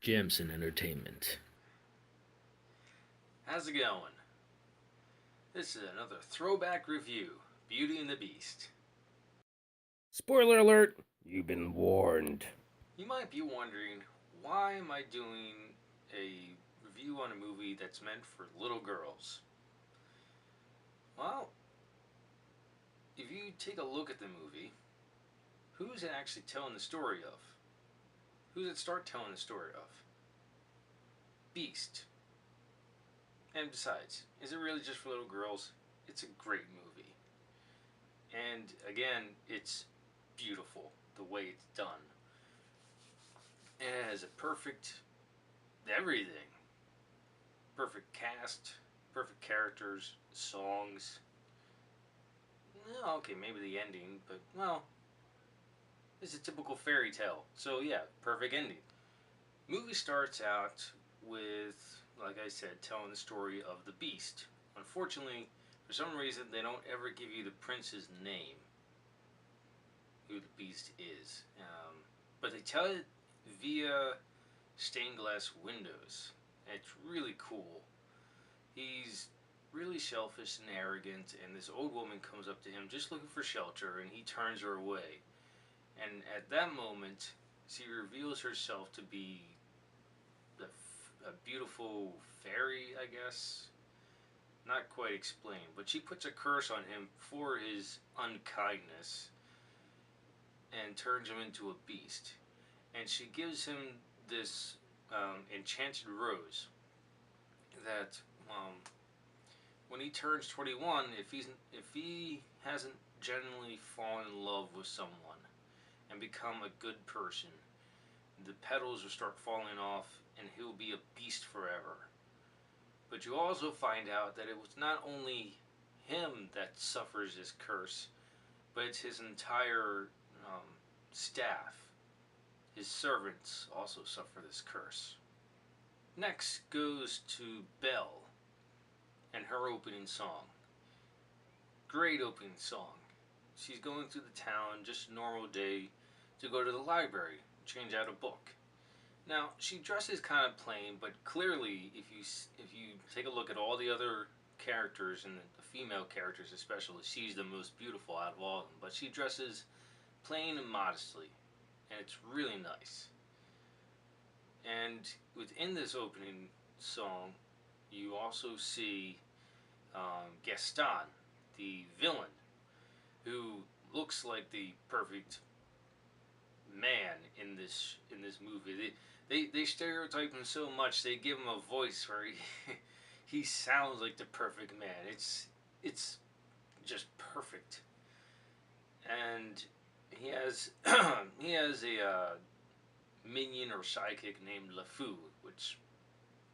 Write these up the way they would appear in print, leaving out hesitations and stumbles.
Jamsin Entertainment. How's it going? This is another throwback review, Beauty and the Beast. Spoiler alert! You've been warned. You might be wondering, why am I doing a review on a movie that's meant for little girls? Well, if you take a look at the movie, who's it actually telling the story of? Who's it start telling the story of? Beast. And besides, is it really just for little girls? It's a great movie. And again, it's beautiful the way it's done. And it has a perfect everything. Perfect cast, perfect characters, songs. Okay, maybe the ending, but well, it's a typical fairy tale. So yeah, perfect ending. Movie starts out with, like I said, telling the story of the Beast. Unfortunately, for some reason, they don't ever give you the prince's name, who the Beast is. But they tell it via stained glass windows. It's really cool. He's really selfish and arrogant, and this old woman comes up to him just looking for shelter, and he turns her away. And at that moment, she reveals herself to be a beautiful fairy, I guess. Not quite explained, but she puts a curse on him for his unkindness and turns him into a beast. And she gives him this enchanted rose that when he turns 21, if he hasn't genuinely fallen in love with someone and become a good person, the petals will start falling off and he'll be a beast forever. But you also find out that it was not only him that suffers this curse, but it's his entire staff. His servants also suffer this curse. Next goes to Belle and her opening song. Great opening song. She's going through the town, just a normal day, to go to the library, change out a book. Now she dresses kind of plain, but clearly, if you take a look at all the other characters and the female characters especially, she's the most beautiful out of all of them. But she dresses plain and modestly, and it's really nice. And within this opening song, you also see Gaston, the villain, who looks like the perfect man in this movie. They stereotype him so much. They give him a voice where he sounds like the perfect man. It's just perfect. And he has he has a minion or sidekick named LeFou, which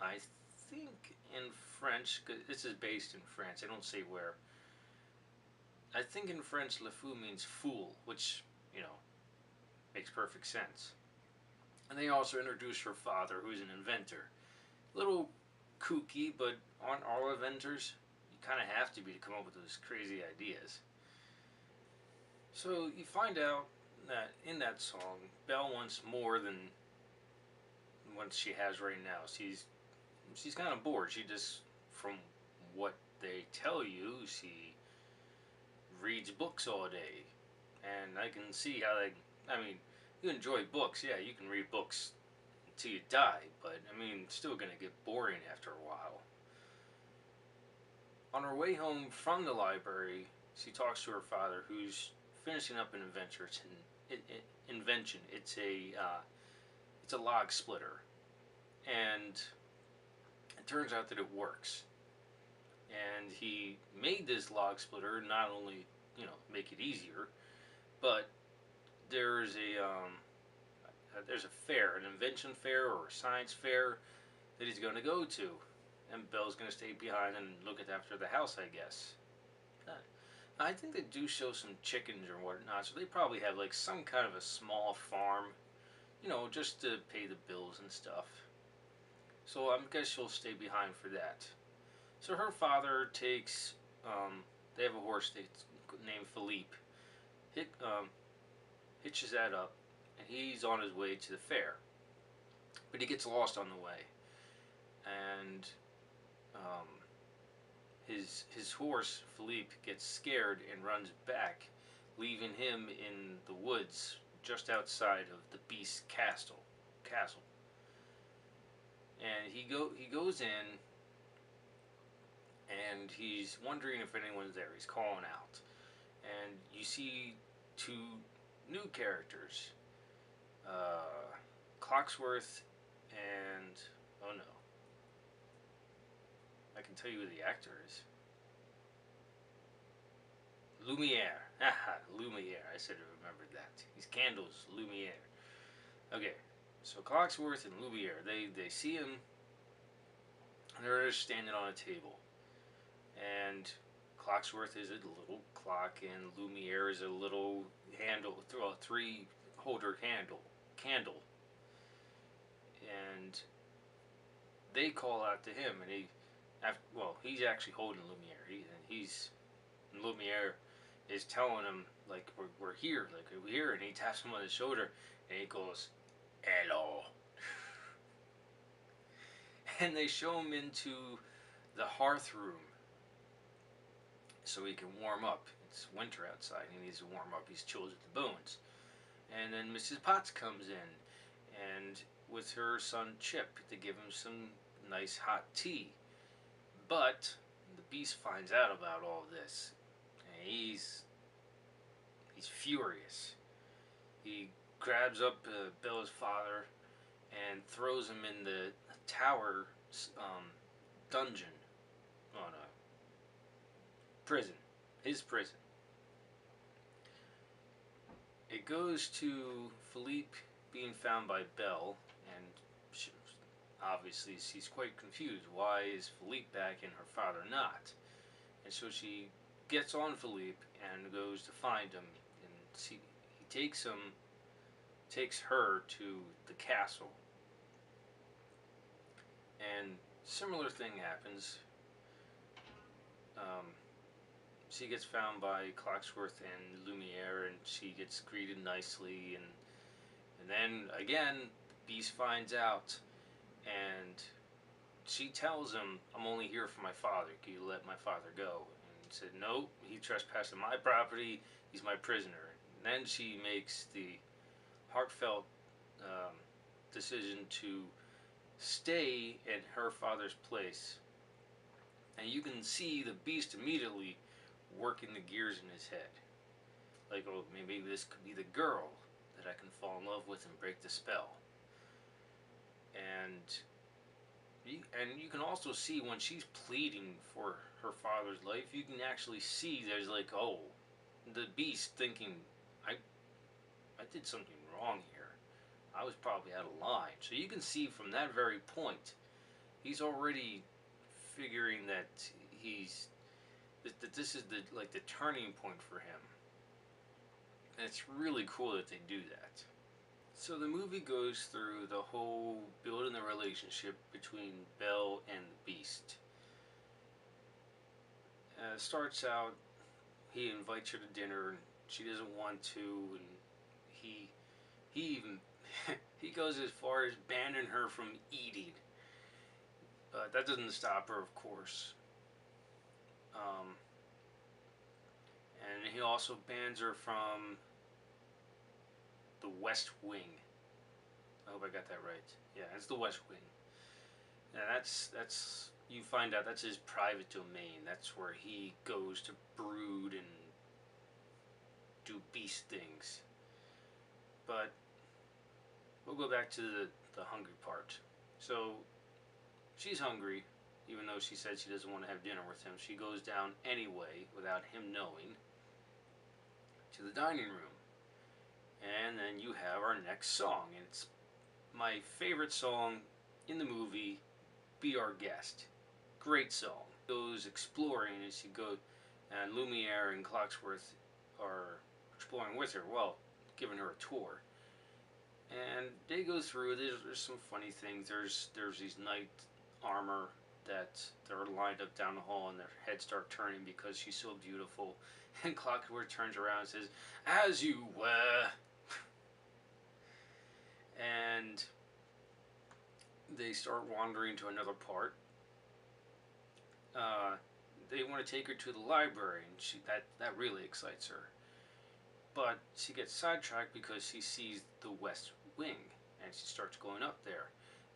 I think in French, cause this is based in France. I don't say where. I think in French, LeFou means fool, which makes perfect sense. And they also introduce her father, who's an inventor. A little kooky, but aren't all inventors? You kind of have to be to come up with those crazy ideas. So you find out that in that song, Belle wants more than what she has right now. She's kind of bored. She just, from what they tell you, she reads books all day, and I can see how they. I mean, you enjoy books, yeah. You can read books until you die, but I mean, it's still gonna get boring after a while. On her way home from the library, she talks to her father, who's finishing up an invention. Invention. It's a log splitter, and it turns out that it works. And he made this log splitter not only make it easier, but there's a fair, an invention fair or a science fair that he's going to go to, and Belle's going to stay behind and look after the house, I guess. I think they do show some chickens or whatnot, so they probably have like some kind of a small farm, just to pay the bills and stuff. So I guess she'll stay behind for that. So her father takes, they have a horse named Philippe, hitches that up, and he's on his way to the fair. but he gets lost on the way, and um, his horse Philippe gets scared and runs back, leaving him in the woods just outside of the Beast's castle. And he goes in, and he's wondering if anyone's there. He's calling out, and you see two new characters, uh, Clocksworth and oh no, I can tell you who the actor is. Lumiere. Haha, Lumiere. I should have remembered that. He's Candles, Lumiere. Okay, so Clocksworth and Lumiere, they see him, and they're just standing on a table. And Clocksworth is a little clock, and Lumiere is a little handle, through a three-holder candle. And they call out to him, and he's actually holding Lumiere. Lumiere is telling him, like, we're here, like, we're here, and he taps him on the shoulder, and he goes, hello. And they show him into the hearth room so he can warm up. It's winter outside, he needs to warm up, he's chilled at the bones. And then Mrs. Potts comes in, and with her son Chip, to give him some nice hot tea. But the Beast finds out about all this, and he's furious. He grabs up Bella's father and throws him in the tower dungeon. Oh no, prison. His prison. It goes to Philippe being found by Belle, and obviously she's quite confused. Why is Philippe back and her father not? And so she gets on Philippe and goes to find him, and he takes her to the castle. And similar thing happens. She gets found by Clocksworth and Lumiere, and she gets greeted nicely, and then again, the Beast finds out, and she tells him, "I'm only here for my father. Can you let my father go?" And he said, "Nope. He trespassed on my property. He's my prisoner." And then she makes the heartfelt decision to stay in her father's place, and you can see the Beast immediately working the gears in his head. Like, oh, maybe this could be the girl that I can fall in love with and break the spell. And you can also see when she's pleading for her father's life, you can actually see there's like, oh, the Beast thinking, I did something wrong here. I was probably out of line. So you can see from that very point, he's already figuring that this is the turning point for him. And it's really cool that they do that. So the movie goes through the whole building the relationship between Belle and the Beast. Starts out, he invites her to dinner, and she doesn't want to, and he even he goes as far as banning her from eating. But that doesn't stop her, of course. And he also bans her from the West Wing. I hope I got that right. Yeah, it's the West Wing. And that's you find out that's his private domain. That's where he goes to brood and do beast things. But we'll go back to the hungry part. So she's hungry, even though she said she doesn't want to have dinner with him. She goes down anyway, without him knowing, to the dining room. And then you have our next song. And it's my favorite song in the movie, Be Our Guest. Great song. Goes exploring as she goes, and Lumiere and Clocksworth are exploring with her, well, giving her a tour. And they go through, there's some funny things. There's these knight armor that they're lined up down the hall, and their heads start turning because she's so beautiful. And Clockwork turns around and says, "As you were." And they start wandering to another part. Uh, they want to take her to the library, and that really excites her. But she gets sidetracked because she sees the West Wing, and she starts going up there.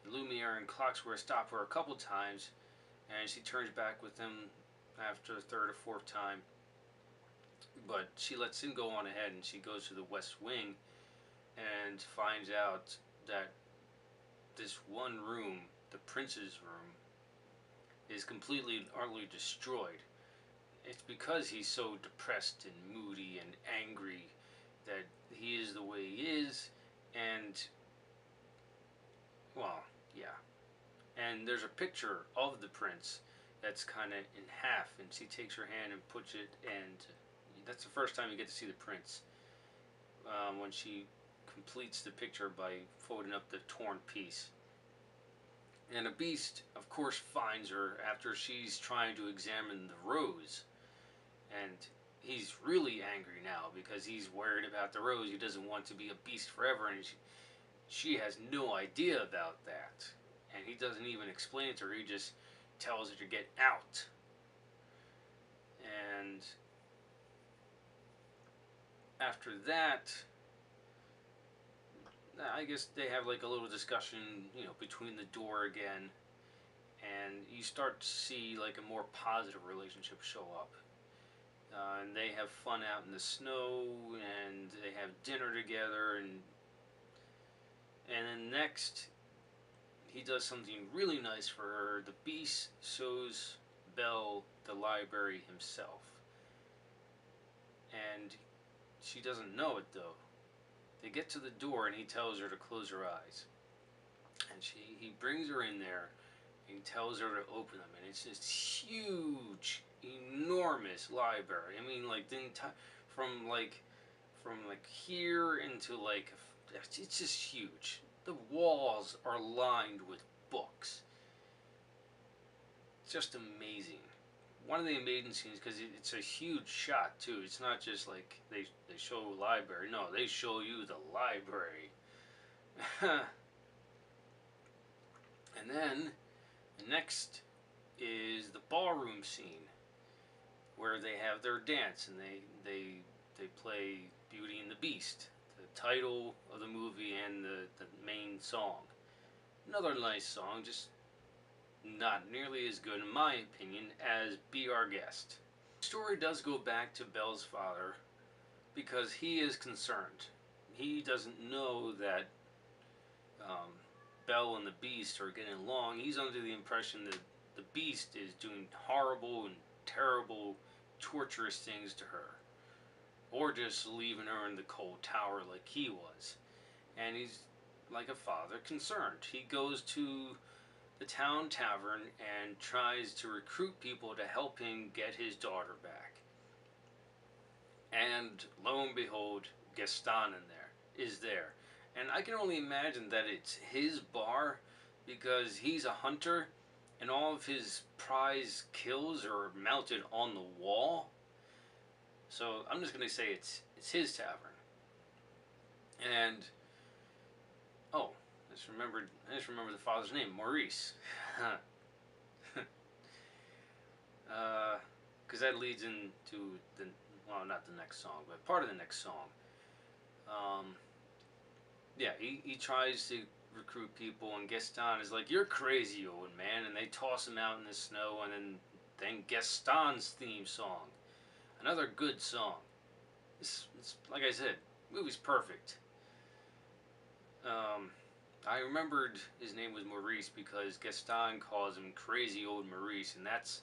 Lumiere and Clocksworth stop her a couple times, and she turns back with them after the third or fourth time. But she lets him go on ahead, and she goes to the West Wing and finds out that this one room, the prince's room, is completely and utterly destroyed. It's because he's so depressed and moody and angry that he is the way he is, and, well, yeah. And there's a picture of the prince that's kind of in half, and she takes her hand and puts it, and that's the first time you get to see the prince, when she completes the picture by folding up the torn piece. And a beast, of course, finds her after she's trying to examine the rose. And he's really angry now because he's worried about the rose. He doesn't want to be a beast forever, and she has no idea about that. And he doesn't even explain it to her. He just tells her to get out. And after that, I guess they have like a little discussion, between the door again, and you start to see like a more positive relationship show up. And they have fun out in the snow, and they have dinner together, and then next, he does something really nice for her. The beast shows Belle the library himself, and she doesn't know it though. They get to the door, and he tells her to close her eyes, and he brings her in there, and he tells her to open them, and it's this huge, enormous library. I mean, like the entire, from like here into like, it's just huge. The walls are lined with books. It's just amazing. One of the amazing scenes, because it's a huge shot too. It's not just like they show a library. No, they show you the library. And then the next is the ballroom scene, where they have their dance, and they play Beauty and the Beast, the title of the movie and the main song. Another nice song, just not nearly as good in my opinion as Be Our Guest. The story does go back to Belle's father because he is concerned. He doesn't know that Belle and the Beast are getting along. He's under the impression that the Beast is doing horrible and terrible, torturous things to her, or just leaving her in the cold tower like he was. And he's, like a father, concerned. He goes to the town tavern and tries to recruit people to help him get his daughter back. And lo and behold, Gaston is there. And I can only imagine that it's his bar, because he's a hunter and all of his prize kills are mounted on the wall. So I'm just going to say it's his tavern. And oh, I just remembered the father's name, Maurice. Because that leads into not the next song, but part of the next song. Yeah, he tries to recruit people, and Gaston is like, "You're crazy, old man," and they toss him out in the snow, and then Gaston's theme song, another good song. It's like I said, movie's perfect. I remembered his name was Maurice because Gaston calls him Crazy Old Maurice, and that's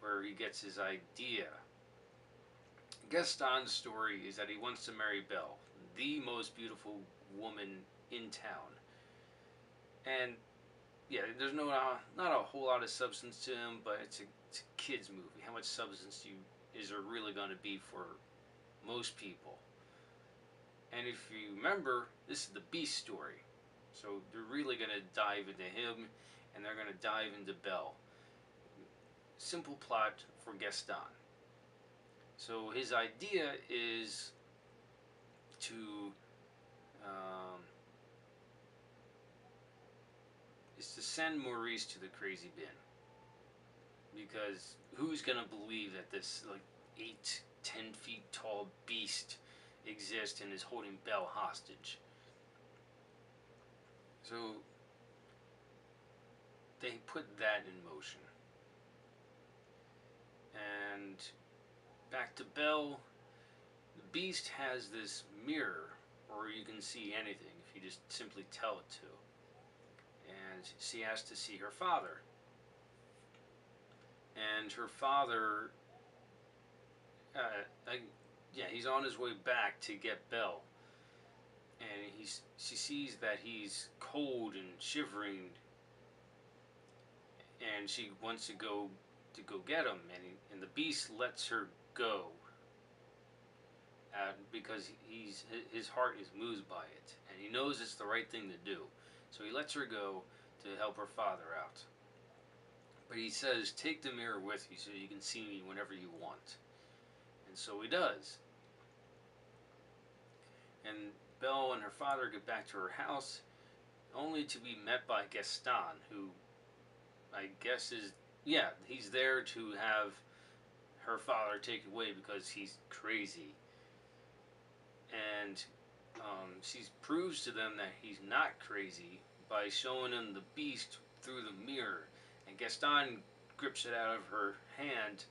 where he gets his idea. Gaston's story is that he wants to marry Belle, the most beautiful woman in town. And yeah, there's not a whole lot of substance to him, but it's a kids movie. How much substance is there really going to be for most people? And if you remember, this is the Beast story, so they're really going to dive into him, and they're going to dive into Belle. Simple plot for Gaston. So his idea is to to send Maurice to the crazy bin. Because who's gonna believe that this like 8, 10 feet tall beast exists and is holding Belle hostage? So they put that in motion. And back to Belle, the beast has this mirror where you can see anything if you just simply tell it to. And she has to see her father. And her father, he's on his way back to get Belle. And she sees that he's cold and shivering, and she wants to go get him, and the beast lets her go, because his heart is moved by it, and he knows it's the right thing to do, so he lets her go to help her father out. But he says, take the mirror with you so you can see me whenever you want. And so he does. And Belle and her father get back to her house, only to be met by Gaston, who I guess he's there to have her father take away because he's crazy. And she proves to them that he's not crazy by showing him the beast through the mirror. And Gaston grips it out of her hand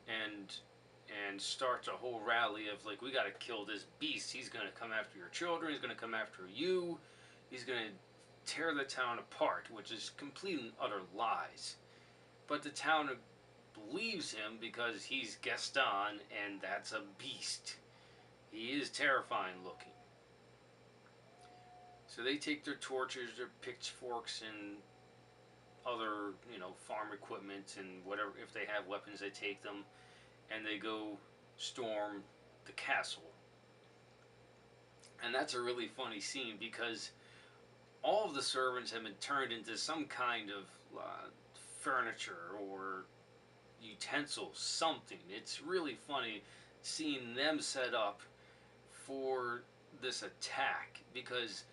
and starts a whole rally of like, we gotta kill this beast. He's gonna come after your children. He's gonna come after you. He's gonna tear the town apart, which is complete and utter lies. But the town believes him because he's Gaston, and that's a beast. He is terrifying looking. So they take their torches, their pitchforks, and other, farm equipment and whatever. If they have weapons, they take them, and they go storm the castle. And that's a really funny scene because all of the servants have been turned into some kind of furniture or utensils, something. It's really funny seeing them set up for this attack because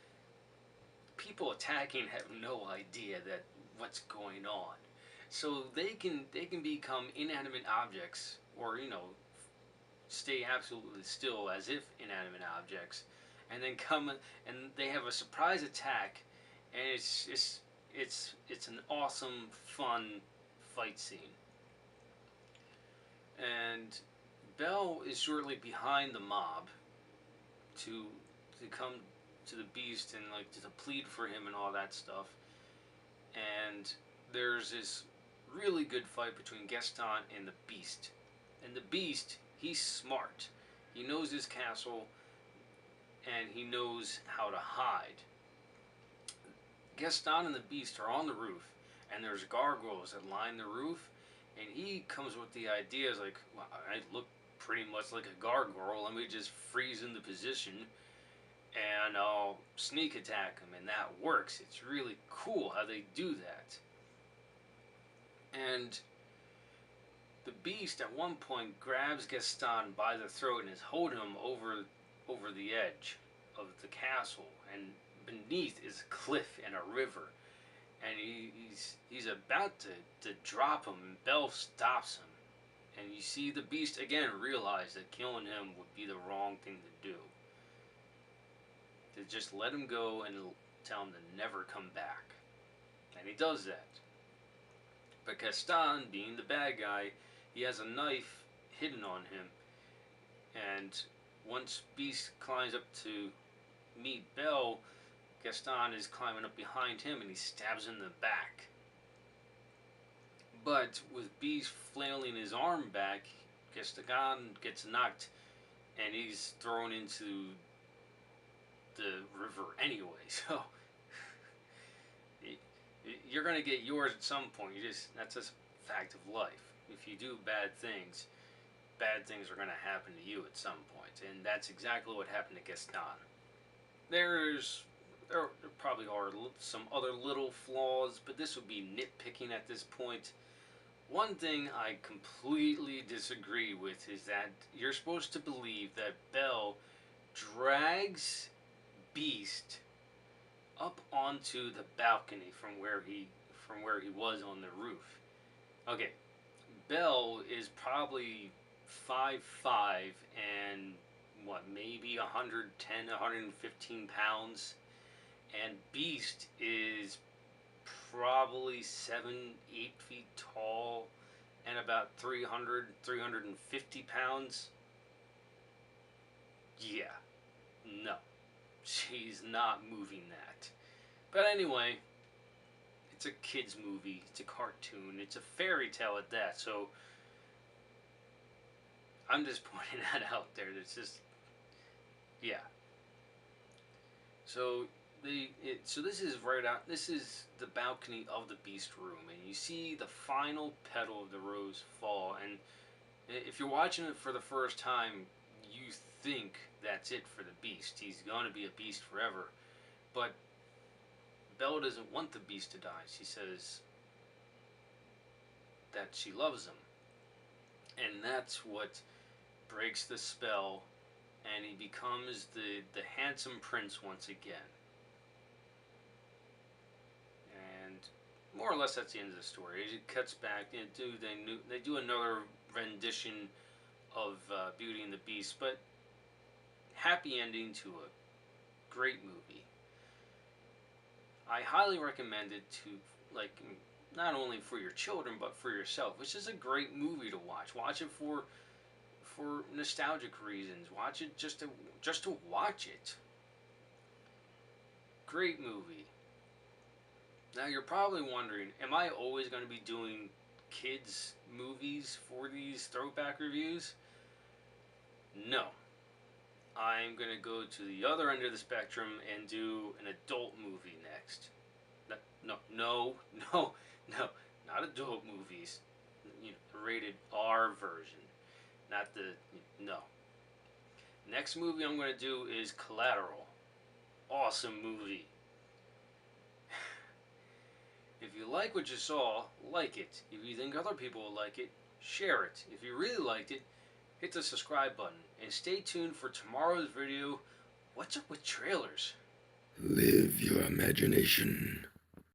people attacking have no idea that what's going on. So they can become inanimate objects, or stay absolutely still as if inanimate objects, and then come and they have a surprise attack, and it's an awesome, fun fight scene. And Belle is shortly behind the mob to come to the beast and like to plead for him and all that stuff. And there's this really good fight between Gaston and the beast. And the beast, he's smart. He knows his castle and he knows how to hide. Gaston and the beast are on the roof, and there's gargoyles that line the roof, and he comes with the idea like, well, I look pretty much like a gargoyle, let me just freeze into position and I'll sneak attack him, and that works. It's really cool how they do that. And the beast at one point grabs Gaston by the throat and is holding him over the edge of the castle, and beneath is a cliff and a river, and he's about to drop him, and Belle stops him, and you see the beast again realize that killing him would be the wrong thing to do. To just let him go and tell him to never come back, and he does that. But Gaston, being the bad guy, he has a knife hidden on him, and once Beast climbs up to meet Belle, Gaston is climbing up behind him and he stabs him in the back. But with Beast flailing his arm back, Gaston gets knocked and he's thrown into the river anyway. So you're gonna get yours at some point. That's a fact of life. If you do bad things are gonna happen to you at some point, and that's exactly what happened to Gaston. There probably are some other little flaws, but this would be nitpicking at this point. One thing I completely disagree with is that you're supposed to believe that Belle drags Beast up onto the balcony from where he was on the roof. Okay, Belle is probably 5'5" and what, maybe 110, 115 pounds, and Beast is probably 7, 8 feet tall and about 300, 350 pounds. Yeah, no, she's not moving that. But anyway, it's a kids movie, it's a cartoon, it's a fairy tale at that. So I'm just pointing that out there. It's just, yeah. So so this is right out. This is the balcony of the Beast room, and you see the final petal of the rose fall. And if you're watching it for the first time, you think that's it for the Beast. He's gonna be a Beast forever. But Belle doesn't want the Beast to die. She says that she loves him, and that's what breaks the spell, and he becomes the handsome prince once again. And more or less that's the end of the story. It cuts back. They do another rendition of Beauty and the Beast, but happy ending to a great movie. I highly recommend it to, like, not only for your children but for yourself. Which is a great movie to watch. Watch it for nostalgic reasons. Watch it just to watch it. Great movie. Now you're probably wondering, am I always going to be doing kids movies for these throwback reviews? No. I'm going to go to the other end of the spectrum and do an adult movie next. No, not adult movies. The rated R version, not the no. Next movie I'm going to do is Collateral. Awesome movie. If you like what you saw, like it. If you think other people will like it, share it. If you really liked it, hit the subscribe button. And stay tuned for tomorrow's video, What's Up with Trailers? Live your imagination.